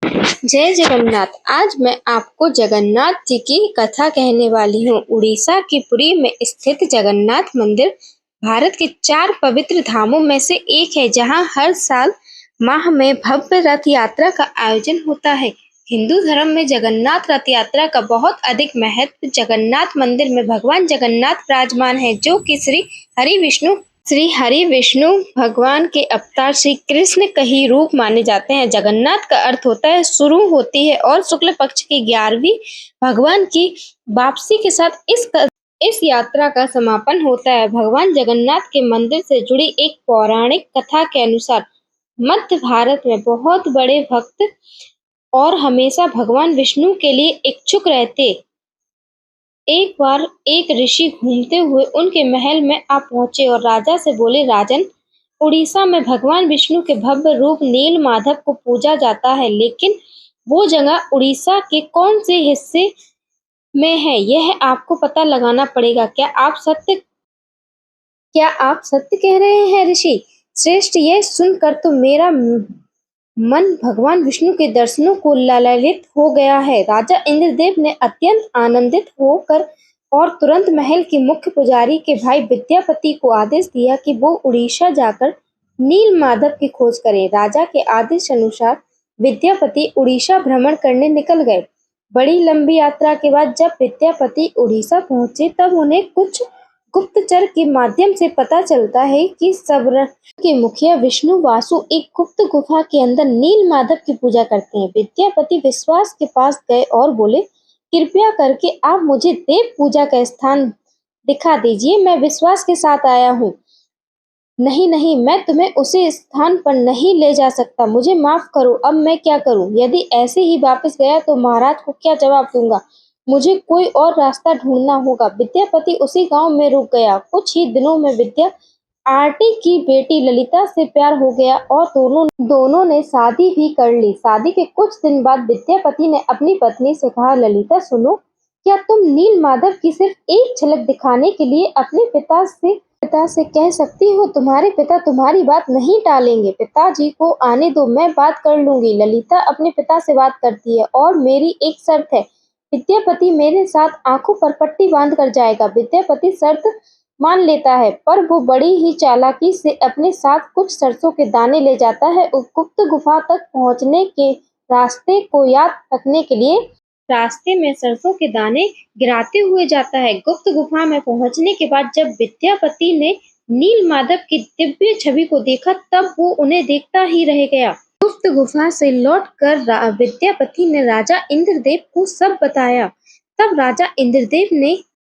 जय जगन्नाथ। आज मैं आपको जगन्नाथ जी की कथा कहने वाली हूँ। उड़ीसा की पुरी में स्थित जगन्नाथ मंदिर भारत के 4 पवित्र धामों में से एक है, जहाँ हर साल माह में भव्य रथ यात्रा का आयोजन होता है। हिंदू धर्म में जगन्नाथ रथ यात्रा का बहुत अधिक महत्व। जगन्नाथ मंदिर में भगवान जगन्नाथ विराजमान है, जो कि श्री हरि विष्णु भगवान के अवतार श्री कृष्ण का ही रूप माने जाते हैं। जगन्नाथ का अर्थ होता है शुरू होती है और शुक्ल पक्ष की 11वीं भगवान की वापसी के साथ इस यात्रा का समापन होता है। भगवान जगन्नाथ के मंदिर से जुड़ी एक पौराणिक कथा के अनुसार मध्य भारत में बहुत बड़े भक्त और हमेशा भगवान विष्णु के लिए इच्छुक रहते। एक बार एक ऋषि घूमते हुए उनके महल में आ पहुंचे और राजा से बोले, राजन, उड़ीसा में भगवान विष्णु के भव्य रूप नील माधव को पूजा जाता है, लेकिन वो जगह उड़ीसा के कौन से हिस्से में है, यह आपको पता लगाना पड़ेगा। क्या आप सत्य कह रहे हैं ऋषि श्रेष्ठ? यह सुनकर तो मेरा मन भगवान विष्णु के दर्शनों को ललायित हो गया है। राजा इंद्रदेव ने अत्यंत आनंदित होकर और तुरंत महल के मुख्य पुजारी के भाई विद्यापति को आदेश दिया कि वो उड़ीसा जाकर नील माधव की खोज करे। राजा के आदेश अनुसार विद्यापति उड़ीसा भ्रमण करने निकल गए। बड़ी लंबी यात्रा के बाद जब विद्यापति उड़ीसा पहुंचे, तब उन्हें कुछ गुप्तचर के माध्यम से पता चलता है कि सब्र के मुखिया विष्णु वासु एक गुप्त गुफा के अंदर नील माधव की पूजा करते हैं। विद्यापति विश्वास के पास गए और बोले, कृपया करके आप मुझे देव पूजा का स्थान दिखा दीजिए। मैं विश्वास के साथ आया हूँ। नहीं नहीं, मैं तुम्हें उसी स्थान पर नहीं ले जा सकता। मुझे माफ करो, अब मैं क्या करूँ? यदि ऐसे ही वापस गया तो महाराज को क्या जवाब दूंगा? मुझे कोई और रास्ता ढूंढना होगा। विद्यापति उसी गांव में रुक गया। कुछ ही दिनों में विद्या आरटी की बेटी ललिता से प्यार हो गया और दोनों ने शादी भी कर ली। शादी के कुछ दिन बाद विद्यापति ने अपनी पत्नी से कहा, ललिता सुनो, क्या तुम नील माधव की सिर्फ एक झलक दिखाने के लिए अपने पिता से कह सकती हो? तुम्हारे पिता तुम्हारी बात नहीं टालेंगे। पिताजी को आने दो, मैं बात कर लूंगी। ललिता अपने पिता से बात करती है और मेरी एक शर्त है, विद्यापति मेरे साथ आंखों पर पट्टी बांध कर जाएगा। विद्यापति शर्त मान लेता है, पर वो बड़ी ही चालाकी से अपने साथ कुछ सरसों के दाने ले जाता है। उस गुप्त गुफा तक पहुंचने के रास्ते को याद रखने के लिए रास्ते में सरसों के दाने गिराते हुए जाता है। गुप्त गुफा में पहुंचने के बाद जब विद्यापति ने नील माधव की दिव्य छवि को देखा, तब वो उन्हें देखता ही रह गया। गुप्त गुफा से लौटकर विद्यापति ने राजा इंद्रदेव को सब बताया। तब राजा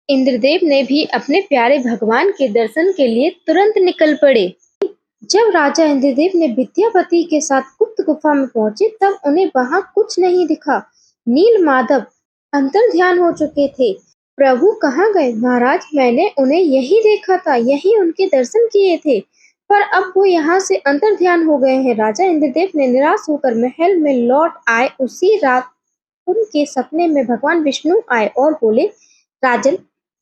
इंद्रदेव ने भी अपने प्यारे भगवान के दर्शन के लिए तुरंत निकल पड़े। जब राजा इंद्रदेव ने विद्यापति के साथ गुप्त गुफा में पहुंचे, तब उन्हें वहां कुछ नहीं दिखा। नील माधव अंतर्ध्यान हो चुके थे। प्रभु कहाँ गए? महाराज, मैंने उन्हें यही देखा था, यही उनके दर्शन किए थे, पर अब वो यहाँ से अंतर्ध्यान हो गए हैं। राजा इंद्रदेव ने निराश होकर महल में लौट आए। उसी रात उनके सपने में भगवान विष्णु आए और बोले, राजन,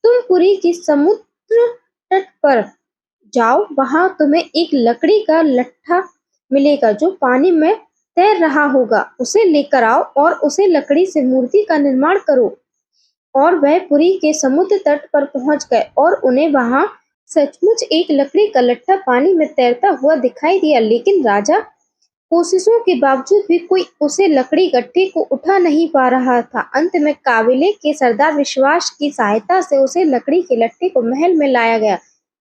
तुम पुरी की समुद्र तट पर जाओ, वहां तुम्हें एक लकड़ी का लट्ठा मिलेगा जो पानी में तैर रहा होगा। उसे लेकर आओ और उसे लकड़ी से मूर्ति का निर्माण करो। और वह पुरी के समुद्र तट पर पहुंच गए और उन्हें वहां सचमुच एक लकड़ी का लट्ठा पानी में तैरता हुआ दिखाई दिया। लेकिन राजा कोशिशों के बावजूद भी कोई उसे लकड़ी गट्ठे को उठा नहीं पा रहा था। अंत में काबिले के सरदार विश्वास की सहायता से उसे लकड़ी के लट्ठे को महल में लाया गया,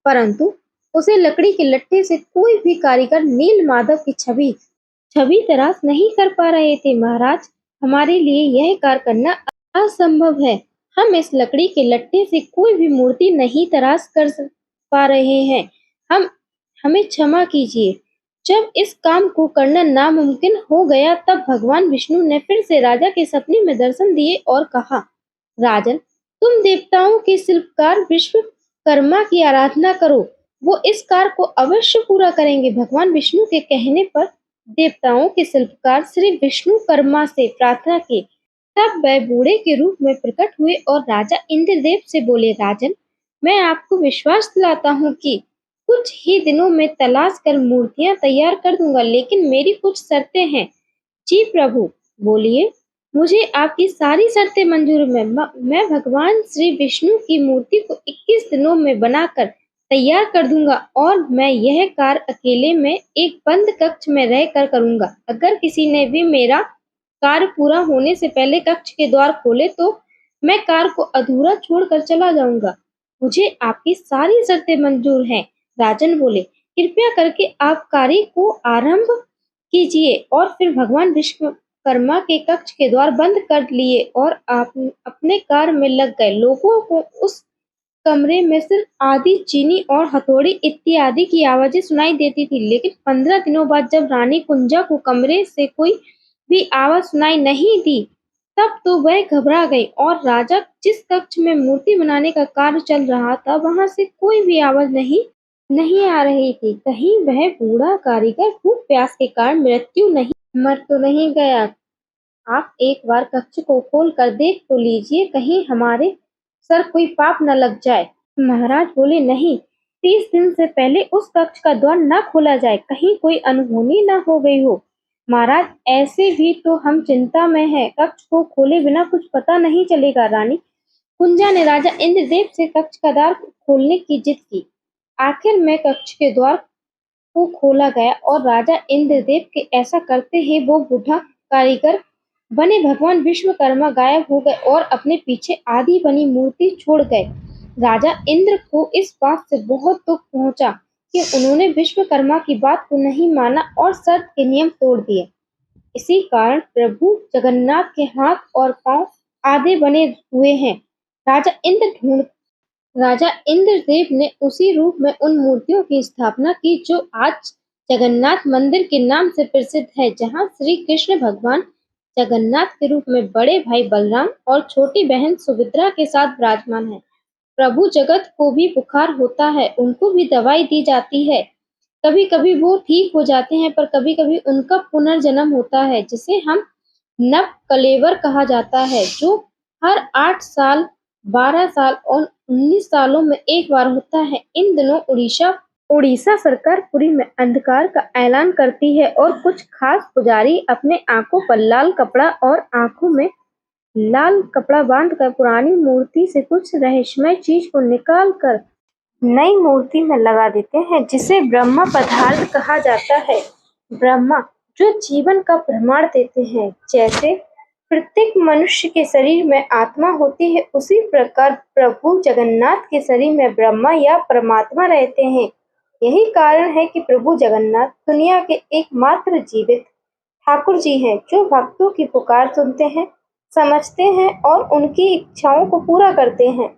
परंतु उसे लकड़ी के लट्ठे से कोई भी कारीगर नील माधव की छवि तराश नहीं कर पा रहे थे। महाराज, हमारे लिए यह कार्य करना असंभव है। हम इस लकड़ी के लट्ठे से कोई भी मूर्ति नहीं तराश कर पा रहे हैं। हमें क्षमा कीजिए। जब इस काम को करना नामुमकिन हो गया, तब भगवान विष्णु ने फिर से राजा के सपने में दर्शन दिए और कहा, राजन, तुम देवताओं के शिल्पकार विश्वकर्मा की आराधना करो, वो इस कार्य को अवश्य पूरा करेंगे। भगवान विष्णु के कहने पर देवताओं के शिल्पकार श्री विष्णुकर्मा से प्रार्थना की। तब वह बूढ़े के रूप में प्रकट हुए और राजा इंद्रदेव से बोले, राजन, मैं आपको विश्वास दिलाता हूँ कि कुछ ही दिनों में तलाश कर मूर्तियां तैयार कर दूंगा, लेकिन मेरी कुछ शर्तें हैं। जी प्रभु, बोलिए, मुझे आपकी सारी शर्तें मंजूर हैं। मैं भगवान श्री विष्णु की मूर्ति को 21 दिनों में बनाकर तैयार कर दूंगा और मैं यह कार्य अकेले में एक बंद कक्ष में रहकर करूंगा। अगर किसी ने भी मेरा कार्य पूरा होने से पहले कक्ष के द्वार खोले तो मैं कार्य को अधूरा छोड़कर चला जाऊंगा। मुझे आपकी सारी शर्तें मंजूर हैं। राजन बोले, कृपया करके आप कार्य को आरंभ कीजिए। और फिर भगवान विश्वकर्मा के कक्ष के द्वार बंद कर लिए और आप अपने कार्य में लग गए। लोगों को उस कमरे में सिर्फ आधी चीनी और हथौड़ी इत्यादि की आवाजें सुनाई देती थी, लेकिन 15 दिनों बाद जब रानी कुंजा को कमरे से कोई भी आवाज सुनाई नहीं दी, तब तो वह घबरा गई और राजा जिस कक्ष में मूर्ति बनाने का कार्य चल रहा था, वहां से कोई भी आवाज नहीं आ रही थी। कहीं वह बूढ़ा कारीगर भूख प्यास के कारण मर तो नहीं गया। आप एक बार कक्ष को खोल कर देख तो लीजिए, कहीं हमारे सर कोई पाप न लग जाए। महाराज बोले, नहीं, 30 दिन से पहले उस कक्ष का द्वार न खोला जाए, कहीं कोई अनहोनी न हो गई हो। महाराज, ऐसे भी तो हम चिंता में हैं, कक्ष को खोले बिना कुछ पता नहीं चलेगा। रानी कुंजा ने राजा इंद्रदेव से कक्ष का द्वार खोलने की जिद की। आखिर में कक्ष के द्वार को खोला गया और राजा इंद्रदेव के ऐसा करते ही वो बूढ़ा कारीगर बने भगवान विश्वकर्मा गायब हो गए और अपने पीछे आधी बनी मूर्ति छोड़ गए। राजा इंद्र को इस बात से बहुत दुख पहुंचा कि उन्होंने विश्वकर्मा की बात को नहीं माना और शर्त के नियम तोड़ दिए। इसी कारण प्रभु जगन्नाथ के हाथ और पांव आधे बने हुए हैं। राजा इंद्रदेव ने उसी रूप में उन मूर्तियों की स्थापना की जो आज जगन्नाथ मंदिर के नाम से प्रसिद्ध है, जहां श्री कृष्ण भगवान जगन्नाथ के रूप में बड़े भाई बलराम और छोटी बहन सुभद्रा के साथ विराजमान है। प्रभु जगत को भी बुखार होता है, उनको भी दवाई दी जाती है। कभी कभी वो ठीक हो जाते हैं, पर कभी कभी उनका पुनर्जन्म होता है, जिसे हम नव कलेवर कहा जाता है, जो हर 8 साल, 12 साल और 19 सालों में एक बार होता है। इन दिनों उड़ीसा सरकार पुरी में अंधकार का ऐलान करती है और कुछ खास पुजारी अपने आंखों पर लाल कपड़ा और आंखों में लाल कपड़ा बांधकर पुरानी मूर्ति से कुछ रहस्यमय चीज को निकाल कर नई मूर्ति में लगा देते हैं, जिसे ब्रह्मा पदार्थ कहा जाता है। ब्रह्मा जो जीवन का प्रमाण देते हैं। जैसे प्रत्येक मनुष्य के शरीर में आत्मा होती है, उसी प्रकार प्रभु जगन्नाथ के शरीर में ब्रह्मा या परमात्मा रहते हैं। यही कारण है कि प्रभु जगन्नाथ दुनिया के एकमात्र जीवित ठाकुर जी हैं, जो भक्तों की पुकार सुनते हैं, समझते हैं और उनकी इच्छाओं को पूरा करते हैं।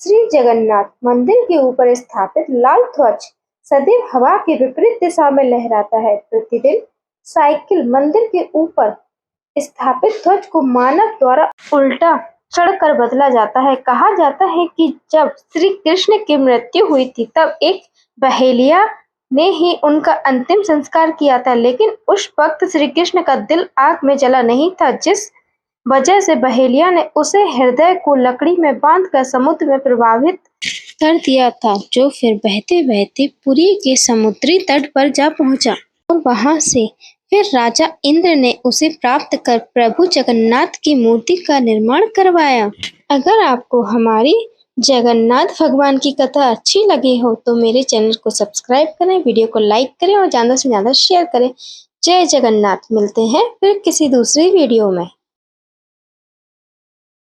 श्री जगन्नाथ मंदिर के ऊपर स्থাपित लाल ध्वज सदैव हवा के विपरीत दिशा में लहराता है। प्रतिदिन साइकिल मंदिर के ऊपर स्थापित ध्वज को मानव द्वारा उल्टा चढ़कर बदला जाता है। कहा जाता है कि जब श्री कृष्ण की मृत्यु हुई थी, तब एक बहेलिया ने ही उनका अंतिम संस्कार किया था, लेकिन उस वक्त श्री कृष्ण का दिल आग में जला नहीं था, जिस वजह से बहेलिया ने उसे हृदय को लकड़ी में बांधकर समुद्र में प्रवाहित कर दिया था, जो फिर बहते बहते पुरी के समुद्री तट पर जा पहुंचा और वहां से फिर राजा इंद्र ने उसे प्राप्त कर प्रभु जगन्नाथ की मूर्ति का निर्माण करवाया। अगर आपको हमारी जगन्नाथ भगवान की कथा अच्छी लगी हो तो मेरे चैनल को सब्सक्राइब करें, वीडियो को लाइक करें और ज्यादा से ज्यादा शेयर करें। जय जगन्नाथ। मिलते हैं फिर किसी दूसरी वीडियो में।